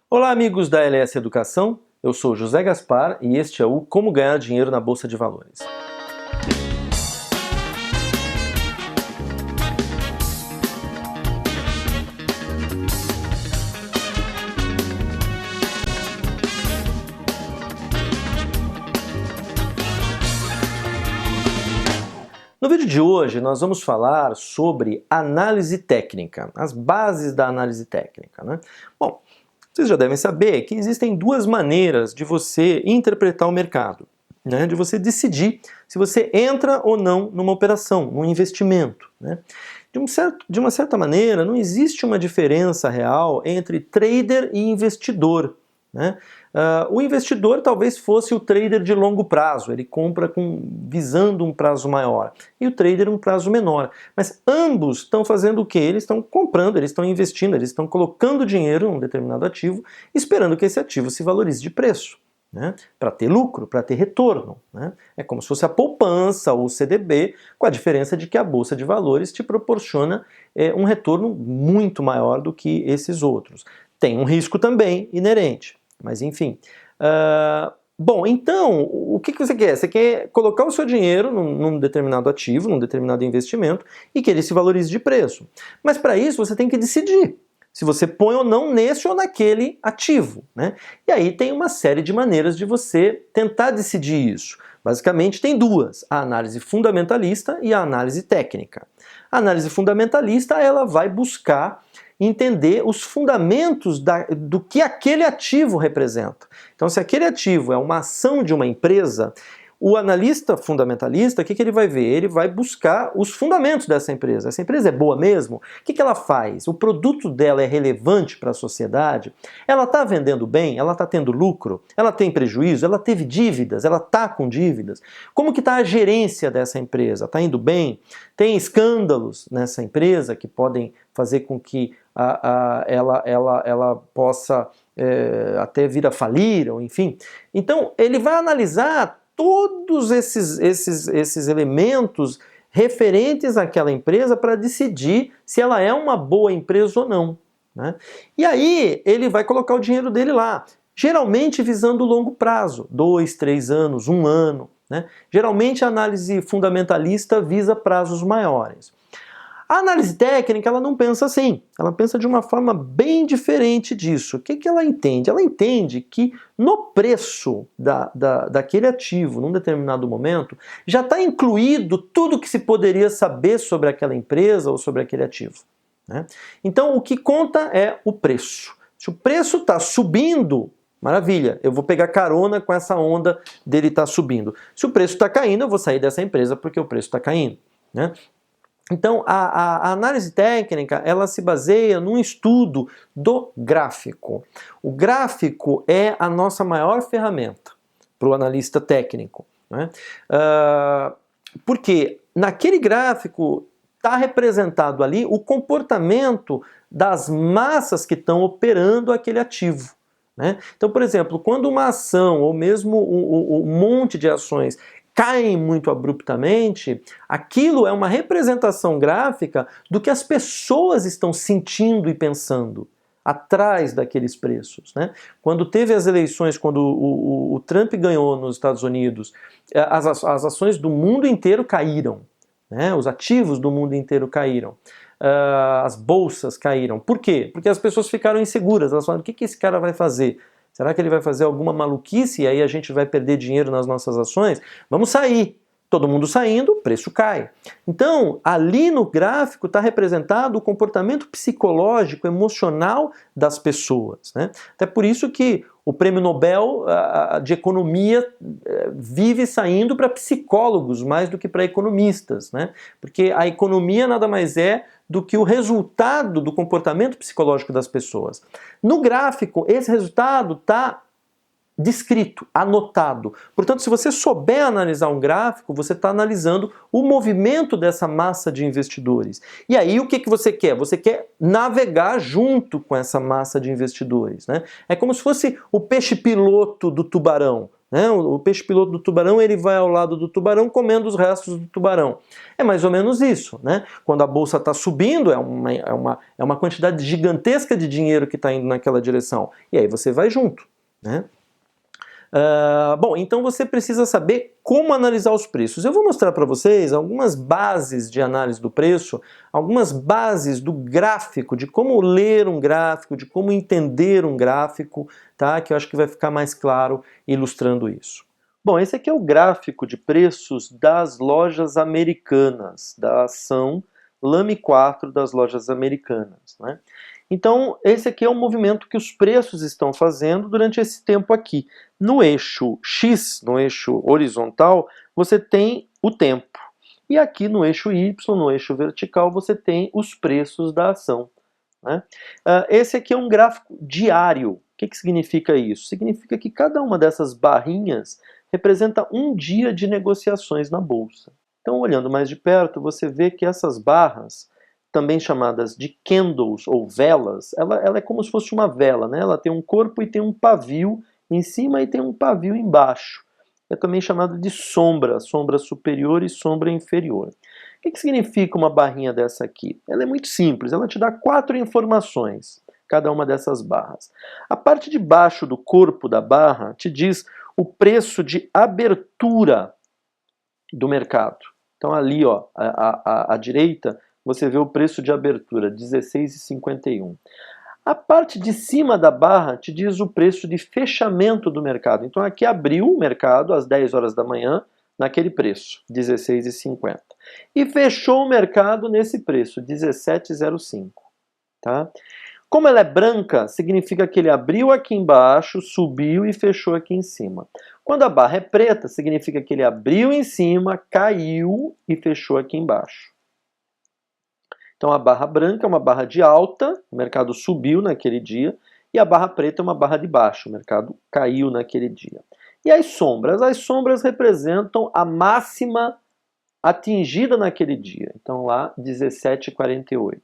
Olá, amigos da LS Educação, eu sou José Gaspar e este é o Como Ganhar Dinheiro na Bolsa de Valores. No vídeo de hoje nós vamos falar sobre análise técnica, as bases da análise técnica, né? Bom, vocês já devem saber que existem duas maneiras de você interpretar o mercado, né? De você decidir se você entra ou não numa operação, num investimento, né? De uma certa maneira, não existe uma diferença real entre trader e investidor, né? O investidor talvez fosse o trader de longo prazo, ele compra visando um prazo maior, e o trader um prazo menor. Mas ambos estão fazendo o quê? Eles estão comprando, eles estão investindo, eles estão colocando dinheiro em um determinado ativo, esperando que esse ativo se valorize de preço, né? Para ter lucro, para ter retorno, né? É como se fosse a poupança ou o CDB, com a diferença de que a Bolsa de Valores te proporciona um retorno muito maior do que esses outros. Tem um risco também inerente. Mas enfim, bom, então, o que você quer? Você quer colocar o seu dinheiro num determinado ativo, num determinado investimento e que ele se valorize de preço. Mas para isso você tem que decidir se você põe ou não nesse ou naquele ativo, né? E aí tem uma série de maneiras de você tentar decidir isso. Basicamente tem duas, a análise fundamentalista e a análise técnica. A análise fundamentalista, ela vai buscar entender os fundamentos do que aquele ativo representa. Então, se aquele ativo é uma ação de uma empresa, o analista fundamentalista, o que ele vai ver? Ele vai buscar os fundamentos dessa empresa. Essa empresa é boa mesmo? O que ela faz? O produto dela é relevante para a sociedade? Ela está vendendo bem? Ela está tendo lucro? Ela tem prejuízo? Ela teve dívidas? Ela está com dívidas? Como que está a gerência dessa empresa? Está indo bem? Tem escândalos nessa empresa que podem fazer com que ela possa até vir a falir, ou enfim. Então, ele vai analisar todos esses elementos referentes àquela empresa para decidir se ela é uma boa empresa ou não, né? E aí ele vai colocar o dinheiro dele lá, geralmente visando o longo prazo, 2, 3 anos, 1 ano, né? Geralmente a análise fundamentalista visa prazos maiores. A análise técnica, ela não pensa assim, ela pensa de uma forma bem diferente disso. O que ela entende? Ela entende que no preço daquele ativo, num determinado momento, já está incluído tudo que se poderia saber sobre aquela empresa ou sobre aquele ativo, né? Então, o que conta é o preço. Se o preço está subindo, maravilha, eu vou pegar carona com essa onda dele estar subindo. Se o preço está caindo, eu vou sair dessa empresa porque o preço está caindo, né? Então, a análise técnica, ela se baseia num estudo do gráfico. O gráfico é a nossa maior ferramenta para o analista técnico, né? Porque naquele gráfico está representado ali o comportamento das massas que estão operando aquele ativo, né? Então, por exemplo, quando uma ação ou mesmo um monte de ações caem muito abruptamente, aquilo é uma representação gráfica do que as pessoas estão sentindo e pensando atrás daqueles preços, né? Quando teve as eleições, quando o Trump ganhou nos Estados Unidos, as ações do mundo inteiro caíram, né? Os ativos do mundo inteiro caíram. As bolsas caíram. Por quê? Porque as pessoas ficaram inseguras. Elas falaram, o que esse cara vai fazer? Será que ele vai fazer alguma maluquice e aí a gente vai perder dinheiro nas nossas ações? Vamos sair. Todo mundo saindo, o preço cai. Então, ali no gráfico está representado o comportamento psicológico, emocional das pessoas, né? Até por isso que o Prêmio Nobel de Economia vive saindo para psicólogos mais do que para economistas, né? Porque a economia nada mais é do que o resultado do comportamento psicológico das pessoas. No gráfico, esse resultado está descrito, anotado. Portanto, se você souber analisar um gráfico, você está analisando o movimento dessa massa de investidores. E aí, o que você quer? Você quer navegar junto com essa massa de investidores, né? É como se fosse o peixe piloto do tubarão. né? O peixe-piloto do tubarão, ele vai ao lado do tubarão comendo os restos do tubarão. É mais ou menos isso, né? Quando a bolsa está subindo, é uma quantidade gigantesca de dinheiro que está indo naquela direção. E aí você vai junto, né? Bom, então você precisa saber como analisar os preços. Eu vou mostrar para vocês algumas bases de análise do preço, algumas bases do gráfico, de como ler um gráfico, de como entender um gráfico, tá? Que eu acho que vai ficar mais claro ilustrando isso. Bom, esse aqui é o gráfico de preços das lojas americanas, da ação LAME 4 das lojas americanas, né? Então, esse aqui é o movimento que os preços estão fazendo durante esse tempo aqui. No eixo X, no eixo horizontal, você tem o tempo. E aqui no eixo Y, no eixo vertical, você tem os preços da ação, né? Esse aqui é um gráfico diário. O que significa isso? Significa que cada uma dessas barrinhas representa um dia de negociações na bolsa. Então, olhando mais de perto, você vê que essas barras, também chamadas de candles ou velas, ela é como se fosse uma vela, né? Ela tem um corpo e tem um pavio em cima e tem um pavio embaixo. É também chamado de sombra, sombra superior e sombra inferior. O que significa uma barrinha dessa aqui? Ela é muito simples, ela te dá 4 informações, cada uma dessas barras. A parte de baixo do corpo da barra te diz o preço de abertura do mercado. Então ali, ó, à direita, você vê o preço de abertura, 16,51. A parte de cima da barra te diz o preço de fechamento do mercado. Então aqui abriu o mercado às 10 horas da manhã, naquele preço, 16,50. E fechou o mercado nesse preço, 17,05. Tá? Como ela é branca, significa que ele abriu aqui embaixo, subiu e fechou aqui em cima. Quando a barra é preta, significa que ele abriu em cima, caiu e fechou aqui embaixo. Então a barra branca é uma barra de alta, o mercado subiu naquele dia, e a barra preta é uma barra de baixo, o mercado caiu naquele dia. E as sombras? As sombras representam a máxima atingida naquele dia. Então lá, 17,48.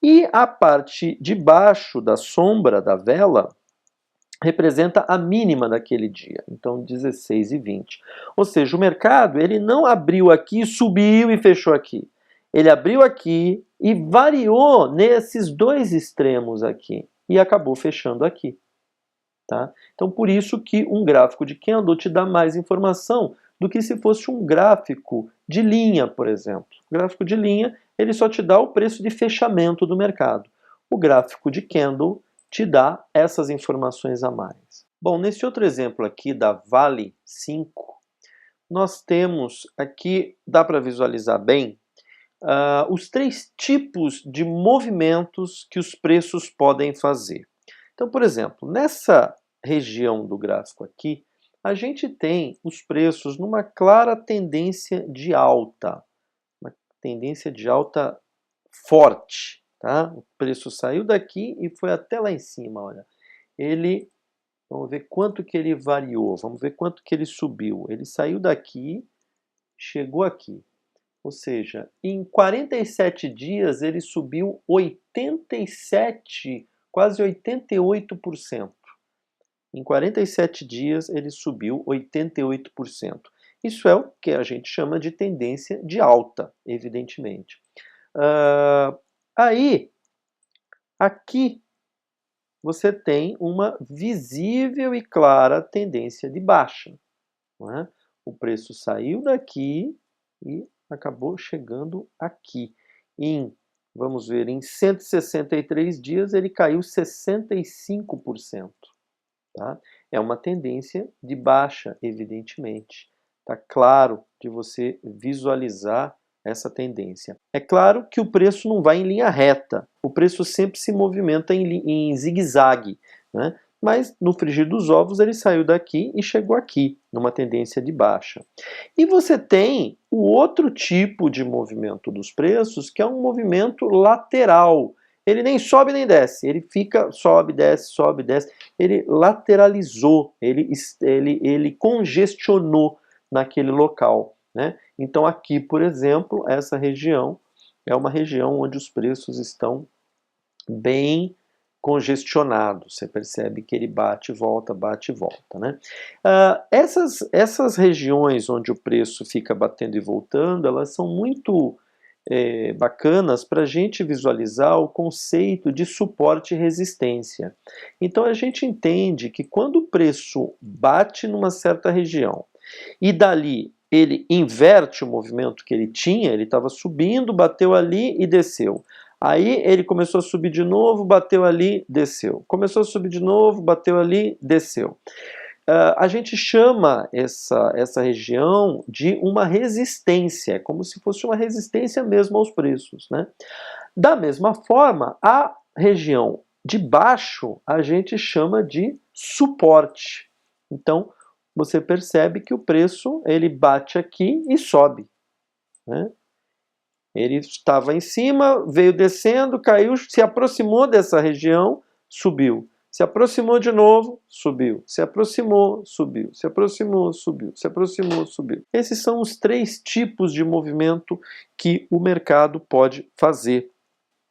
E a parte de baixo da sombra da vela representa a mínima daquele dia, então 16,20. Ou seja, o mercado ele não abriu aqui, subiu e fechou aqui. Ele abriu aqui e variou nesses dois extremos aqui e acabou fechando aqui. Tá? Então, por isso que um gráfico de candle te dá mais informação do que se fosse um gráfico de linha, por exemplo. O gráfico de linha ele só te dá o preço de fechamento do mercado. O gráfico de candle te dá essas informações a mais. Bom, nesse outro exemplo aqui da Vale 5, nós temos aqui, dá para visualizar bem, os 3 tipos de movimentos que os preços podem fazer. Então, por exemplo, nessa região do gráfico aqui, a gente tem os preços numa clara tendência de alta, uma tendência de alta forte, tá? O preço saiu daqui e foi até lá em cima, olha. Vamos ver quanto que ele variou, vamos ver quanto que ele subiu. Ele saiu daqui, chegou aqui. Ou seja, em 47 dias ele subiu 87, quase 88%. Em 47 dias ele subiu 88%. Isso é o que a gente chama de tendência de alta, evidentemente. Aí, aqui você tem uma visível e clara tendência de baixa. Não é? O preço saiu daqui e acabou chegando aqui. Vamos ver, em 163 dias ele caiu 65%. Tá? É uma tendência de baixa, evidentemente. Está claro de você visualizar essa tendência. É claro que o preço não vai em linha reta, o preço sempre se movimenta em zigue-zague, né? Mas no frigir dos ovos ele saiu daqui e chegou aqui, numa tendência de baixa. E você tem o outro tipo de movimento dos preços, que é um movimento lateral. Ele nem sobe nem desce, ele fica, sobe, desce, ele lateralizou, ele congestionou naquele local, né? Então aqui, por exemplo, essa região é uma região onde os preços estão bem congestionado. Você percebe que ele bate e volta, né? Essas regiões onde o preço fica batendo e voltando, elas são muito bacanas para a gente visualizar o conceito de suporte e resistência. Então a gente entende que quando o preço bate numa certa região e dali ele inverte o movimento que ele tinha, ele estava subindo, bateu ali e desceu. Aí ele começou a subir de novo, bateu ali, desceu. Começou a subir de novo, bateu ali, desceu. A gente chama essa região de uma resistência, como se fosse uma resistência mesmo aos preços, né? Da mesma forma, a região de baixo a gente chama de suporte. Então, você percebe que o preço ele bate aqui e sobe, né? Ele estava em cima, veio descendo, caiu, se aproximou dessa região, subiu. Se aproximou de novo, subiu. Se aproximou, subiu. Se aproximou, subiu. Se aproximou, subiu. Esses são os 3 tipos de movimento que o mercado pode fazer.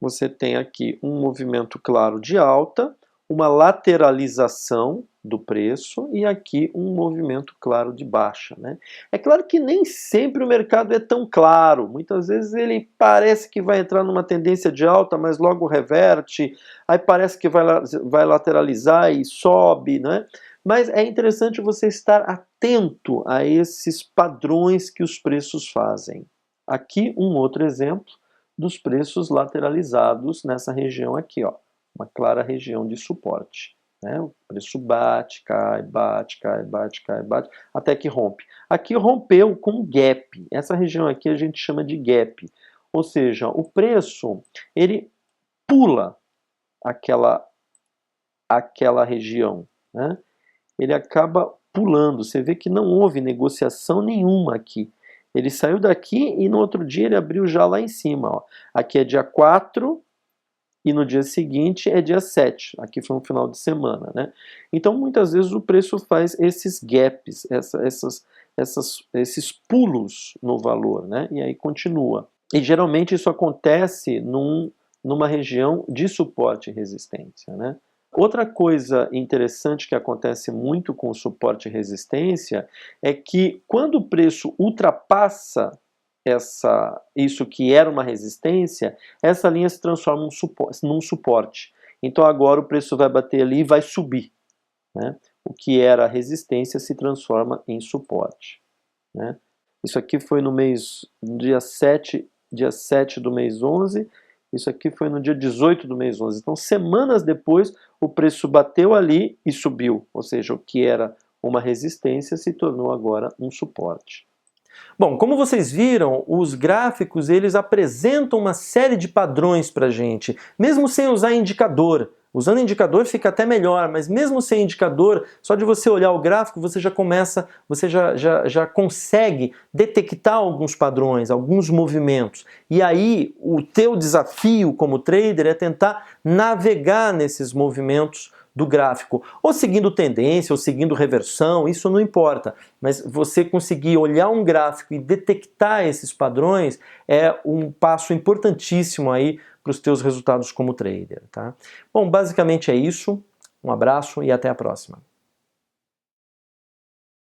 Você tem aqui um movimento claro de alta, uma lateralização do preço e aqui um movimento claro de baixa, né? É claro que nem sempre o mercado é tão claro. Muitas vezes ele parece que vai entrar numa tendência de alta, mas logo reverte, aí parece que vai lateralizar e sobe, né? Mas é interessante você estar atento a esses padrões que os preços fazem. Aqui um outro exemplo dos preços lateralizados nessa região aqui, ó, uma clara região de suporte. Né? O preço bate, cai, bate, cai, bate, cai, bate, até que rompe. Aqui rompeu com gap. Essa região aqui a gente chama de gap. Ou seja, o preço ele pula aquela região. Né? Ele acaba pulando. Você vê que não houve negociação nenhuma aqui. Ele saiu daqui e no outro dia ele abriu já lá em cima. Ó. Aqui é dia 4 e no dia seguinte é dia 7. Aqui foi um final de semana. Né? Então, muitas vezes o preço faz esses gaps, esses pulos no valor. Né? E aí continua. E geralmente isso acontece numa região de suporte e resistência. Né? Outra coisa interessante que acontece muito com o suporte e resistência é que quando o preço ultrapassa isso que era uma resistência, essa linha se transforma num suporte. Então agora o preço vai bater ali e vai subir. Né? O que era resistência se transforma em suporte. Né? Isso aqui foi no dia 7 do mês 11. Isso aqui foi no dia 18 do mês 11. Então, semanas depois, o preço bateu ali e subiu. Ou seja, o que era uma resistência se tornou agora um suporte. Bom, como vocês viram, os gráficos eles apresentam uma série de padrões para a gente, mesmo sem usar indicador. Usando indicador fica até melhor, mas mesmo sem indicador, só de você olhar o gráfico você já consegue detectar alguns padrões, alguns movimentos. E aí o teu desafio como trader é tentar navegar nesses movimentos do gráfico, ou seguindo tendência, ou seguindo reversão, isso não importa, mas você conseguir olhar um gráfico e detectar esses padrões é um passo importantíssimo aí para os teus resultados como trader, tá? Bom, basicamente é isso, um abraço e até a próxima.